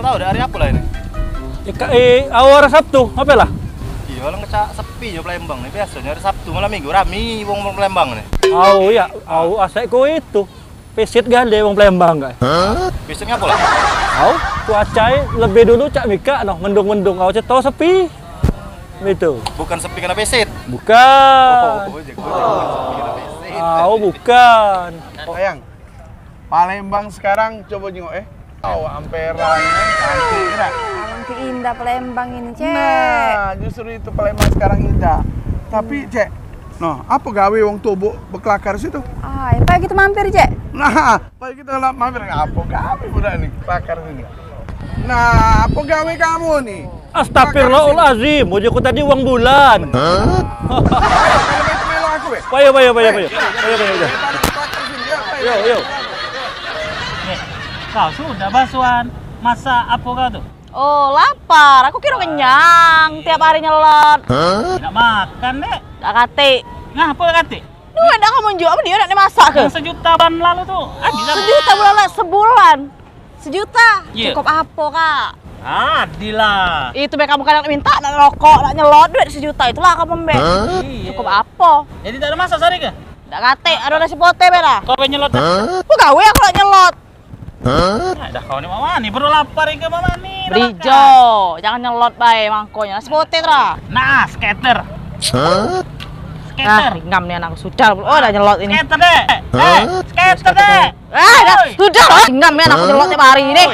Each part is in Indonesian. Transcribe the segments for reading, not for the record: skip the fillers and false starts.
tahu dari hari apa lah ini? Awal Sabtu, apa lah? Iya, orang ngecak sepi ya Palembang nih. Biasanya hari Sabtu malam Minggu rame wong Palembang nih. Ya, asekku itu. Pesit gande wong Palembang guys. Pesitnya apa lah? Cuaca lebih dulu cak mika mendung-mendung ceto sepi. Itu. Bukan sepi karena pesit. Bukan. Sepi karena pesit. Bukan. Sayang, Palembang sekarang coba jengok amperannya cantik enggak? Nanti indah Palembang ini, Cek. Nah, justru itu Palembang sekarang indah. Tapi, Cek, apa gawe wong tubuh bekelakar situ? Pak kita mampir, Cek. Nah, pak kita mampir apa gawe udah nih kelakar sini. Nah, apa gawe kamu nih? Astagfirullahaladzim, mojoku tadi uang bulan. Melo aku ya? Ayo. Yuk. Kau sudah basuhan masa apa kau tuh? Oh, lapar. Aku kira kenyang. Tiap hari nyelot. Tidak makan deh. Dak kate. Ngah apa kate? Duh, dak kamu jual apa dia nak masak ke? Yang sejuta bulan lalu tuh. Sejuta bulan lalu sebulan. Sejuta. Iya. Cukup apa, Kak? Adilah. Itu be kamu kadang minta nak rokok, nak nyelot duit sejuta itulah kamu be. Iya. Cukup apa? Jadi tak ada masak sehari ke? Dak kate, ada nasi pote be lah. Kau pengen nyelot? Aku gawe aku nak nyelot. Dah kau ni mama ni perlu lapar ke mama ni. Brijo, jangan nyelot bae mangkonya. Nasi pote tra. Nah, skater. Skater. Ngam nih anak sudah. Oh, udah nyelot ini. Skater deh. Skater deh. Sudah. Ngam nih anak nyelot tiap hari ini.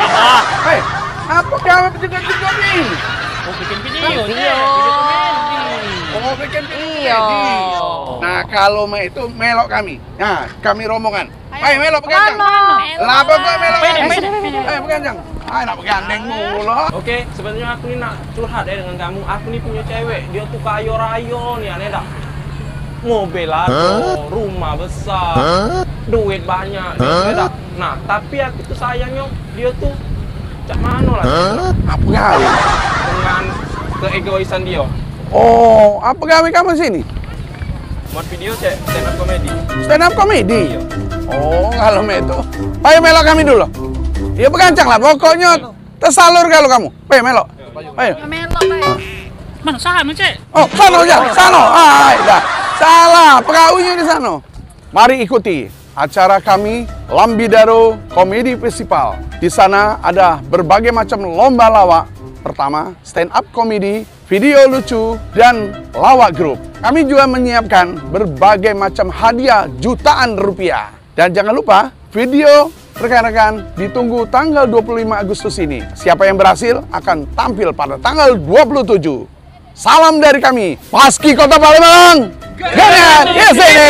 Hei, apa gawe juga nih? Mau bikin video. Mau bikin Iya. Nah, kalau itu melok kami. Nah, kami rombongan. Ayo melok begandeng. Lah apa kok melok? Ayo begandeng. Ayo nak begandeng mulu. Oke, sebenarnya aku ini nak curhat dengan kamu. Aku nih punya cewek, dia tuh kayo rayo nih, aneh dah. Mobil ada, rumah besar, duit banyak, dia. Nah, tapi aku tuh sayangnya dia tuh cak mano lah. Apa gawe? Dengan keegoisan dia. Oh, apa gawe kamu sini? Buat video cek stand up comedy. Stand up comedy? Iya. Oh, kalau itu. Ayo melok kami dulu. Ya begancang lah, pokoknya tersalur kalau kamu. Ayo melok. Ayo. Melok bae. Mana sana cek? Oh, sana aja, sana. Dah. Salah, pegawainya di sana. Mari ikuti acara kami Lambidaro Comedy Festival. Di sana ada berbagai macam lomba lawak. Pertama, stand up comedy, video lucu, dan lawak grup. Kami juga menyiapkan berbagai macam hadiah jutaan rupiah. Dan jangan lupa, video rekan-rekan ditunggu tanggal 25 Agustus ini. Siapa yang berhasil akan tampil pada tanggal 27. Salam dari kami, Paski Kota Palembang. Ganyan, yes ini.